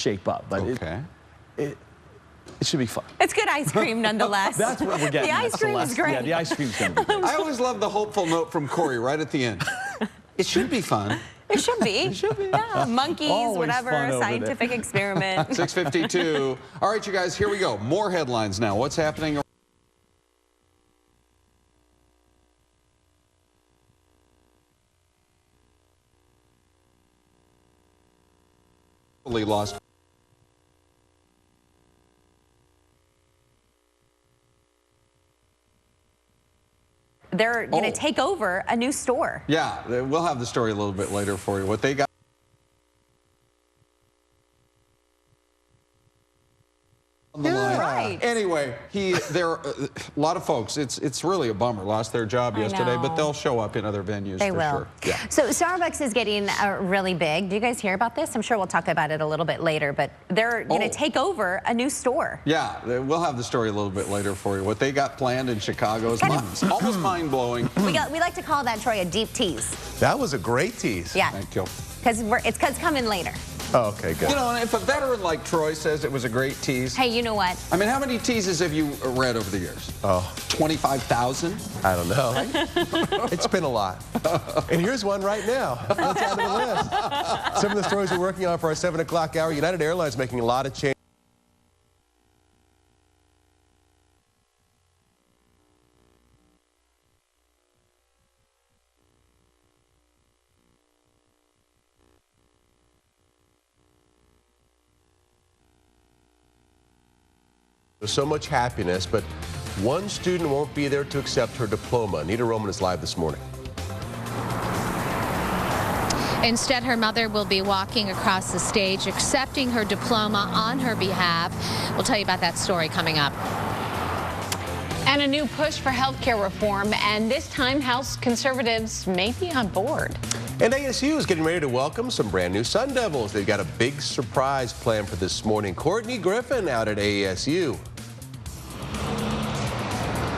shape up. But it should be fun. It's good ice cream nonetheless. That's what we're getting. The ice cream is great. Yeah, the ice cream's going to be great. I always love the hopeful note from Corey right at the end. It should be fun. It should be. It should be. Yeah, monkeys, Always whatever, scientific experiment. 6:52. All right, you guys, here we go. More headlines now. What's happening? Lost. They're going to take over a new store. Yeah, we'll have the story a little bit later for you. What they got on the line. Right. Anyway, a lot of folks, it's really a bummer, lost their job yesterday, but they'll show up in other venues They for will. sure. Yeah. So Starbucks is getting really big. Do you guys hear about this? I'm sure we'll talk about it a little bit later, but they're going to take over a new store. Yeah, we'll have the story a little bit later for you. What they got planned in Chicago is almost mind-blowing. We like to call that, Troy, a deep tease. That was a great tease. Yeah. Thank you. It's coming later. Oh, okay, good. You know, if a veteran like Troy says it was a great tease. Hey, you know what? I mean, how many teases have you read over the years? Oh. 25,000? I don't know. It's been a lot. And here's one right now. Let's add to the list. Some of the stories we're working on for our 7 o'clock hour. United Airlines making a lot of change. There's so much happiness, but one student won't be there to accept her diploma. Anita Roman is live this morning. Instead, her mother will be walking across the stage, accepting her diploma on her behalf. We'll tell you about that story coming up. And a new push for health care reform, and this time House conservatives may be on board. And ASU is getting ready to welcome some brand new Sun Devils. They've got a big surprise planned for this morning. Courtney Griffin out at ASU.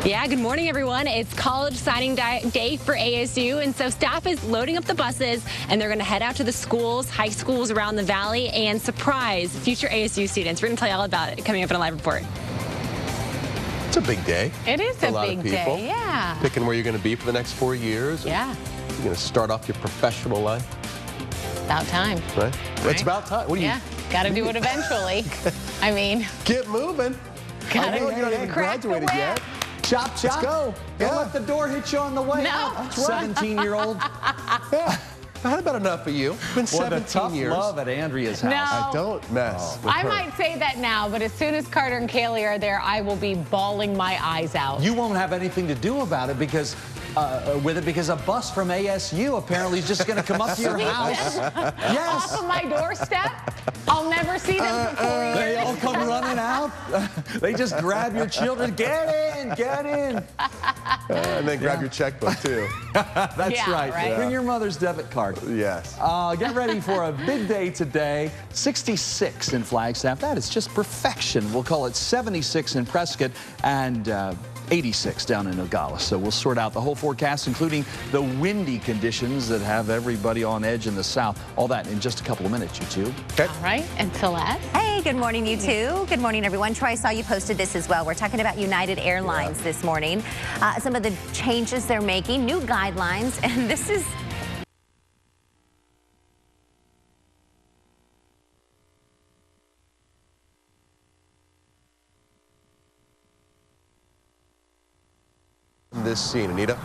Yeah, good morning, everyone. It's college signing day for ASU, and so staff is loading up the buses, and they're going to head out to the schools, high schools around the valley, and surprise future ASU students. We're going to tell you all about it coming up in a live report. It's a big day. It is a a lot big of people. day, yeah. Picking where you're going to be for the next 4 years. Yeah. You're going to start off your professional life. About time. Right? It's about time. What do you? Yeah, got to do it eventually. I mean, Get moving. I know you're not even crack the graduated whip. yet. Chop, chop. Let's go. Don't Yeah. let the door hit you on the way No. out. 17-year-old. Yeah. I had about enough of you. It's been What a 17 tough years. love at Andrea's house. No. I don't mess with I her. might say that now, but as soon as Carter and Kaylee are there, I will be bawling my eyes out. You won't have anything to do about it because a bus from ASU apparently is just going to come up to your house. Yes. Off of my doorstep. I'll never see them for 4 years. They all come running out. They just grab your children. Get in, get in. And then grab your checkbook, too. That's Yeah, right. right. Bring your mother's debit card. Yes. Get ready for a big day today. 66 in Flagstaff. That is just perfection. We'll call it 76 in Prescott and 86 down in Nogales. So we'll sort out the whole forecast, including the windy conditions that have everybody on edge in the south. All that in just a couple of minutes, you two. Okay. All right, until that. Hey, good morning, you two. Good morning, everyone. Troy, I saw you posted this as well. We're talking about United Airlines this morning. Some of the changes they're making, new guidelines, and this is this scene. Anita?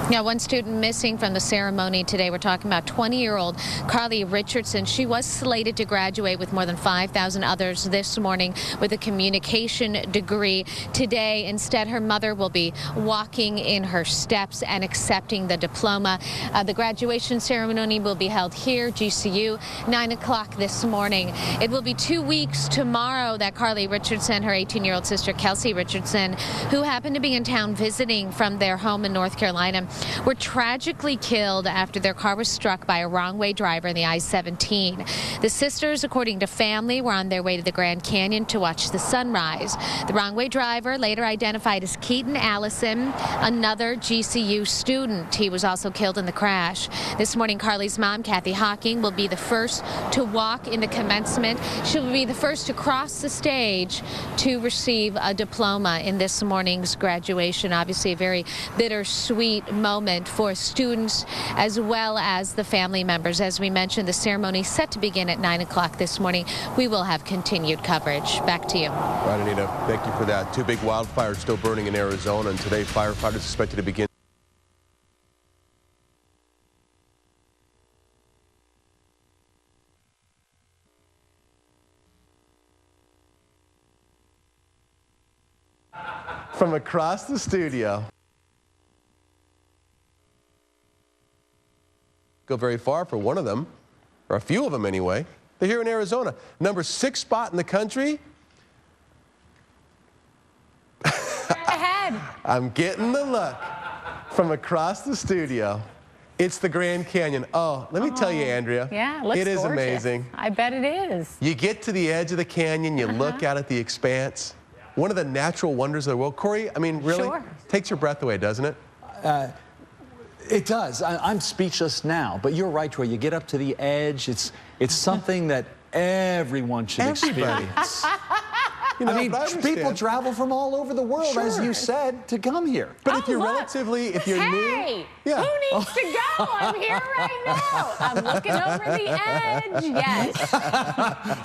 Now, one student missing from the ceremony today. We're talking about 20-year-old Carly Richardson. She was slated to graduate with more than 5,000 others this morning with a communication degree. Today, instead, her mother will be walking in her steps and accepting the diploma. The graduation ceremony will be held here, GCU, 9 o'clock this morning. It will be 2 weeks tomorrow that Carly Richardson, her 18-year-old sister Kelsey Richardson, who happened to be in town visiting from their home in North Carolina, were tragically killed after their car was struck by a wrong-way driver in the I-17. The sisters, according to family, were on their way to the Grand Canyon to watch the sunrise. The wrong-way driver, later identified as Keaton Allison, another GCU student. He was also killed in the crash. This morning, Carly's mom, Kathy Hawking, will be the first to walk into commencement. She will be the first to cross the stage to receive a diploma in this morning's graduation. Obviously, a very bittersweet moment for students as well as the family members. As we mentioned, the ceremony set to begin at 9 o'clock this morning. We will have continued coverage. Back to you. Right, Anita. Thank you for that. Two big wildfires still burning in Arizona, and today firefighters expected to begin. From across the studio. Go very far for one of them, or a few of them anyway. They're here in Arizona. Number 6 spot in the country. Ahead. I'm getting the look from across the studio. It's the Grand Canyon. Oh, let me tell you, Andrea. Yeah, it looks is gorgeous. amazing. I bet it is. You get to the edge of the canyon, you look out at the expanse. One of the natural wonders of the world. Corey, I mean, really, Sure. takes your breath away, doesn't it? It does. I'm speechless now, but you're right, Troy. You get up to the edge. It's something that everyone should Everybody. experience. You know, I mean, but understand. people travel from all over the world, as Sure. you said, to come here. But if you're look. relatively, if you're Hey, new, yeah. who needs to go? I'm here right now. I'm looking over the edge. Yes.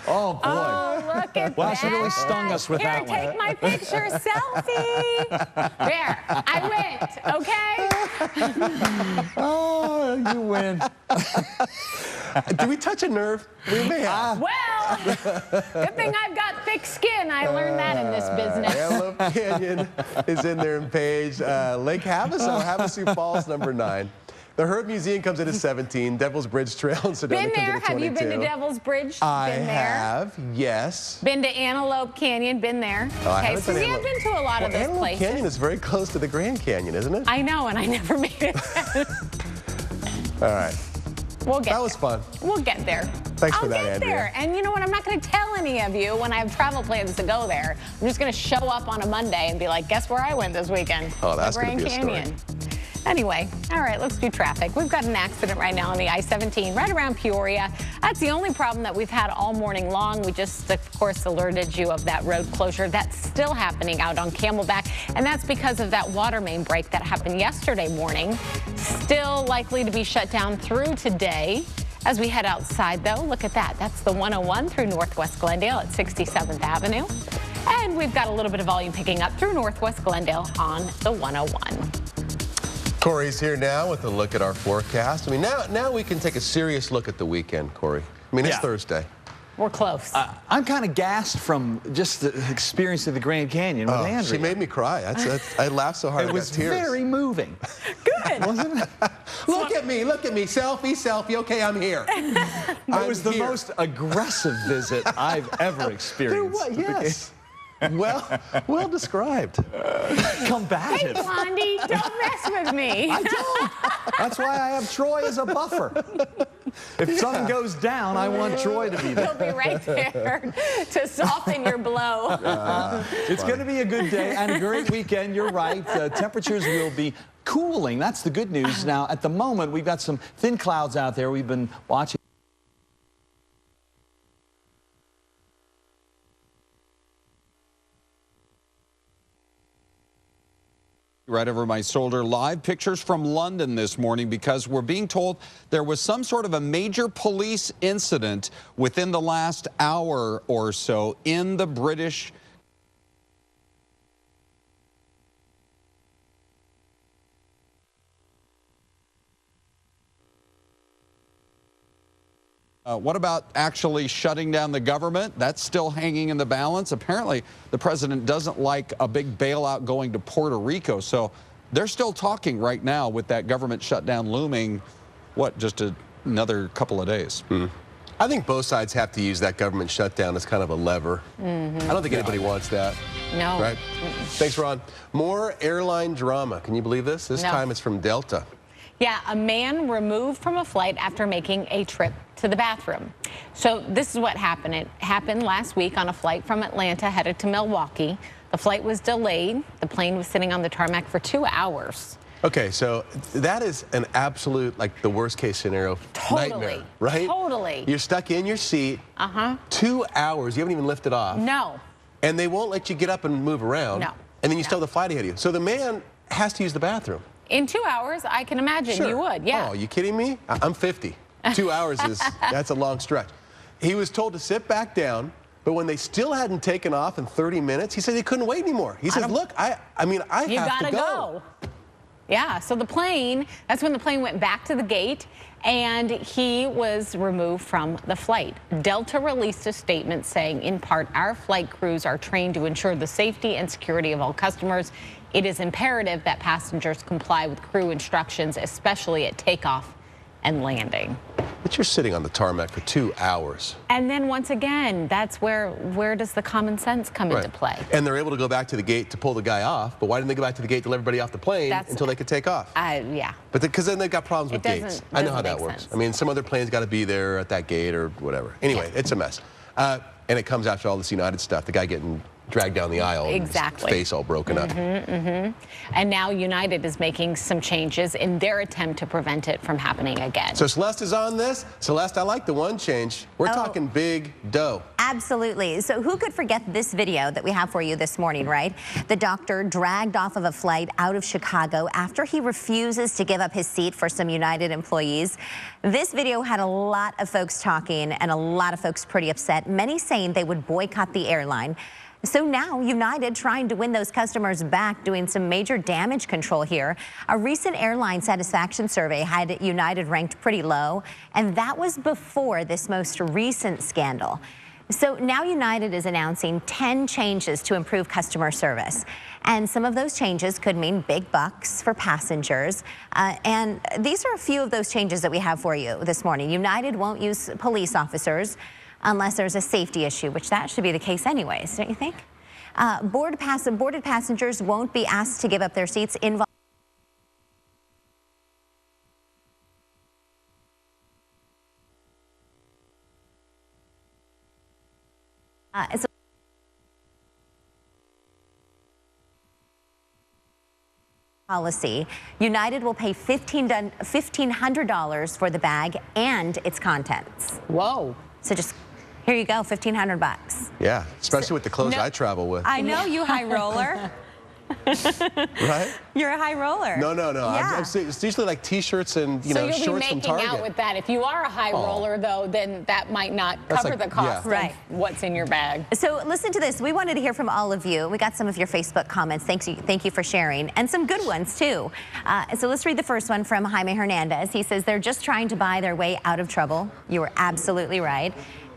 Oh, boy. Oh, look at Wow, that. she really stung us with Here, that one. take my picture selfie. There, I went, okay? Oh, you win. Did we touch a nerve? We may have. Well, good thing I've got thick skin. I learned that in this business. Antelope Canyon is in there in Page. Lake Havasu, Havasu Falls, number 9. The Herb Museum comes in at 17. Devil's Bridge Trail in Sedona Been comes there? in at 22. Have you been to Devil's Bridge? I Been there? have, yes. Been to Antelope Canyon? Been there? Oh, I okay, haven't so been see, I've been to a lot of those Antelope places. Canyon is very close to the Grand Canyon, isn't it? I know, and I never made it. All right. We'll get That was there. fun. We'll get there. Thanks for that, I'll get Andrea. there. And you know what? I'm not going to tell any of you when I have travel plans to go there. I'm just going to show up on a Monday and be like, guess where I went this weekend? Oh, that's the gonna Grand be a story. Canyon. Anyway, all right, let's do traffic. We've got an accident right now on the I-17 right around Peoria. That's the only problem that we've had all morning long. We just, of course, alerted you of that road closure. That's still happening out on Camelback, and that's because of that water main break that happened yesterday morning. Still likely to be shut down through today. As we head outside, though, look at that. That's the 101 through Northwest Glendale at 67th Avenue. And we've got a little bit of volume picking up through Northwest Glendale on the 101. Corey's here now with a look at our forecast. I mean, now we can take a serious look at the weekend, Corey. I mean, it's Yeah. Thursday. We're close. I'm kind of gassed from just the experience of the Grand Canyon with Andrea. She made me cry. I laughed so hard It I was got tears. very moving. Good. Wasn't it? Look at me, selfie, selfie. Okay, I'm here. It was the most aggressive visit I've ever experienced. Yes. Well described. Hey, Combative. Blondie, don't mess with me. I don't. That's why I have Troy as a buffer. If something goes down, I want Troy to be there. He'll be right there to soften your blow. It's going to be a good day and a great weekend. You're right. Temperatures will be cooling. That's the good news. Now, at the moment, we've got some thin clouds out there. We've been watching. Right over my shoulder, live pictures from London this morning because we're being told there was some sort of a major police incident within the last hour or so in the British what about actually shutting down the government? That's still hanging in the balance. Apparently, the president doesn't like a big bailout going to Puerto Rico. So they're still talking right now with that government shutdown looming, what, just another couple of days. I think both sides have to use that government shutdown as kind of a lever. I don't think anybody wants that. No. Right? Thanks, Ron. More airline drama. Can you believe this? This time it's from Delta. Yeah, a man removed from a flight after making a trip to the bathroom. So this is what happened. It happened last week on a flight from Atlanta headed to Milwaukee. The flight was delayed. The plane was sitting on the tarmac for 2 hours. Okay, so that is an absolute, like, the worst case scenario nightmare, right? Totally. You're stuck in your seat. 2 hours. You haven't even lifted off. No. And they won't let you get up and move around. No. And then you still have the flight ahead of you. So the man has to use the bathroom. In 2 hours, I can imagine you would, yeah. Oh, you kidding me? I'm 50. 2 hours that's a long stretch. He was told to sit back down, but when they still hadn't taken off in 30 minutes, he said he couldn't wait anymore. He says, look, I have to go. Yeah, so that's when the plane went back to the gate and he was removed from the flight. Delta released a statement saying, in part, our flight crews are trained to ensure the safety and security of all customers. It is imperative that passengers comply with crew instructions, especially at takeoff and landing. But you're sitting on the tarmac for 2 hours. And then once again, that's where does the common sense come into play? And they're able to go back to the gate to pull the guy off, but why didn't they go back to the gate to let everybody off the plane until they could take off? Yeah. But because then they've got problems with gates. I know how that works. Sense. I mean, some other planes got to be there at that gate or whatever. Anyway, it's a mess. And it comes after all this United stuff, the guy getting dragged down the aisle, exactly, his face all broken up. And now United is making some changes in their attempt to prevent it from happening again. So Celeste is on this. Celeste, I like the one change. We're talking big dough. Absolutely. So who could forget this video that we have for you this morning, right? The doctor dragged off of a flight out of Chicago after he refuses to give up his seat for some United employees. This video had a lot of folks talking and a lot of folks pretty upset, many saying they would boycott the airline. So now United trying to win those customers back, doing some major damage control here. A recent airline satisfaction survey had United ranked pretty low, and that was before this most recent scandal. So now United is announcing 10 changes to improve customer service. And some of those changes could mean big bucks for passengers. And these are a few of those changes that we have for you this morning. United won't use police officers unless there's a safety issue, which that should be the case anyways, don't you think? Boarded passengers won't be asked to give up their seats policy. United will pay $1,500 for the bag and its contents. Whoa. So just here you go, $1,500. Yeah, especially with the clothes I travel with. I know, you high roller. Right? You're a high roller. No. Yeah. It's usually like T-shirts and So you'll shorts be from Target. making out with that. If you are a high roller, though, then that might not cover the cost of what's in your bag. So listen to this. We wanted to hear from all of you. We got some of your Facebook comments. Thank you for sharing, and some good ones too. So let's read the first one from Jaime Hernandez. He says they're just trying to buy their way out of trouble. You were absolutely right,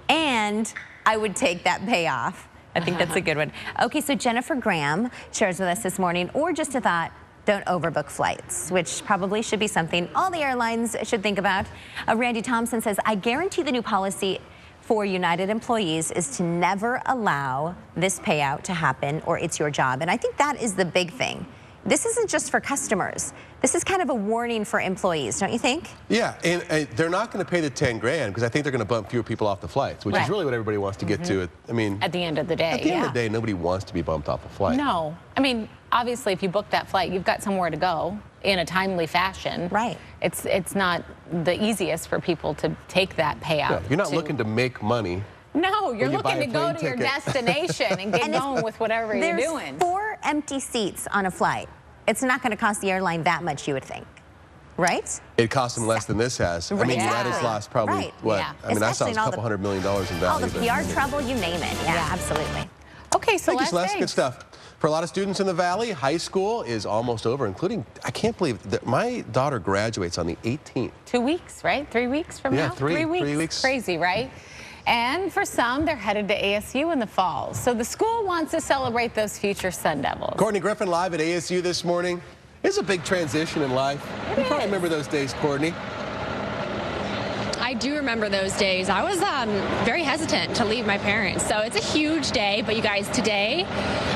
and I would take that payoff. I think that's a good one. Okay, so Jennifer Graham shares with us this morning, or just a thought, don't overbook flights, which probably should be something all the airlines should think about. Randy Thompson says, I guarantee the new policy for United employees is to never allow this payout to happen, or it's your job. And I think that is the big thing. This isn't just for customers. This is kind of a warning for employees, don't you think? Yeah, and they're not going to pay the 10 grand because I think they're going to bump fewer people off the flights, which is really what everybody wants to get to. I mean, at the end of the day. At the end of the day, nobody wants to be bumped off a flight. No. I mean, obviously, if you book that flight, you've got somewhere to go in a timely fashion. Right. It's not the easiest for people to take that payout. Yeah, you're not looking to make money. No, you're looking to go to your destination and get going with whatever you're doing. There's 4 empty seats on a flight. It's not going to cost the airline that much, you would think, right? It costs them less than this has. I mean, United's lost probably, what? Yeah. I mean, I saw it was a couple $100 million in value. All the PR trouble, you name it. Yeah, absolutely. Okay, so Thank you, Celeste. Good stuff. For a lot of students in the Valley, high school is almost over, including, I can't believe that my daughter graduates on the 18th. 2 weeks, right? 3 weeks from now? Yeah, 3 weeks. Crazy, right? And for some, they're headed to ASU in the fall. So the school wants to celebrate those future Sun Devils. Courtney Griffin live at ASU this morning. It's a big transition in life. You probably remember those days, Courtney. I do remember those days. I was very hesitant to leave my parents. So it's a huge day. But you guys, today,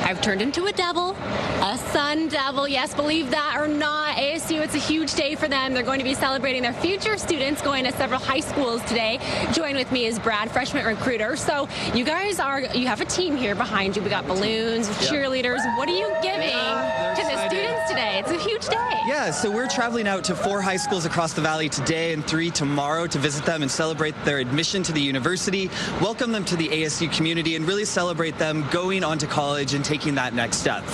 I've turned into a devil, a sun devil. Yes, believe that or not. ASU, it's a huge day for them. They're going to be celebrating their future students, going to several high schools today. Join with me is Brad, freshman recruiter. So you guys you have a team here behind you. We got balloons, cheerleaders. What are you giving to the students today? It's a huge day. Yeah, so we're traveling out to 4 high schools across the valley today and 3 tomorrow to visit them and celebrate their admission to the university, welcome them to the ASU community, and really celebrate them going on to college and taking that next step.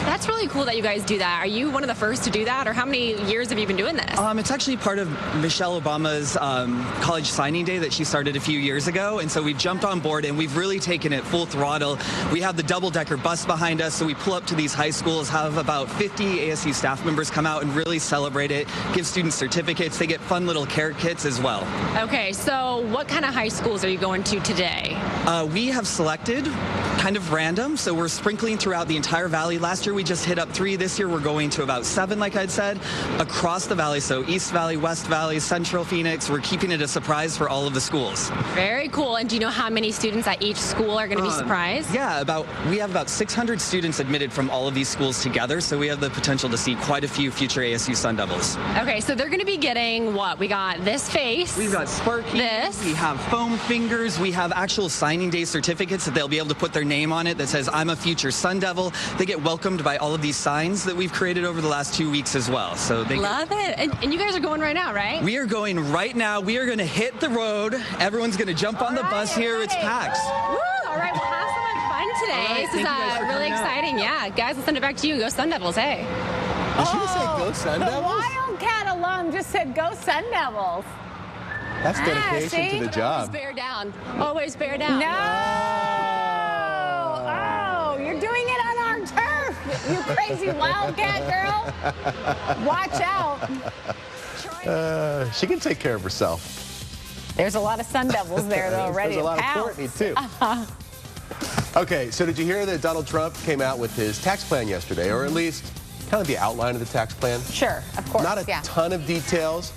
That's really cool that you guys do that. Are you one of the first to do that, or how many years have you been doing this? It's actually part of Michelle Obama's college signing day that she started a few years ago, and so we've jumped on board and we've really taken it full throttle. We have the double-decker bus behind us, so we pull up to these high schools, have about 50 ASU staff members come out and really celebrate it, give students certificates. They get fun little carrot kits as well. Okay, so what kind of high schools are you going to today? We have selected kind of random, so we're sprinkling throughout the entire valley. Last year we just hit up 3. This year we're going to about 7, like I'd said, across the valley. So East Valley, West Valley, Central Phoenix. We're keeping it a surprise for all of the schools. Very cool. And do you know how many students at each school are going to be surprised? Yeah, we have about 600 students admitted from all of these schools together, so we have the potential to see quite a few future ASU Sun Devils. Okay, so they're going to be getting what? We got this face. We've got Sparky. This. We have foam fingers. We have actual signing day certificates that they'll be able to put their name on it that says, I'm a future Sun Devil. They get welcomed by all of these signs that we've created over the last 2 weeks as well. So they love it. And you guys are going right now, right? We are going right now. We are going to hit the road. Everyone's going to jump on the bus here. It's packed. Woo! All right, we'll have so much fun today. This is really exciting. Yeah, guys, we'll send it back to you. Go Sun Devils, hey. Did she say go Sun Devils? The Wildcat alum just said go Sun Devils. That's dedication to the job. Always bear down. Always bear down. No! Oh, you're doing it on our turf, you crazy Wildcat girl. Watch out. She can take care of herself. There's a lot of Sun Devils there, though, ready to pounce. There's a lot of Courtney, too. Okay, so did you hear that Donald Trump came out with his tax plan yesterday, or at least kind of the outline of the tax plan? Sure, of course. Not a ton of details,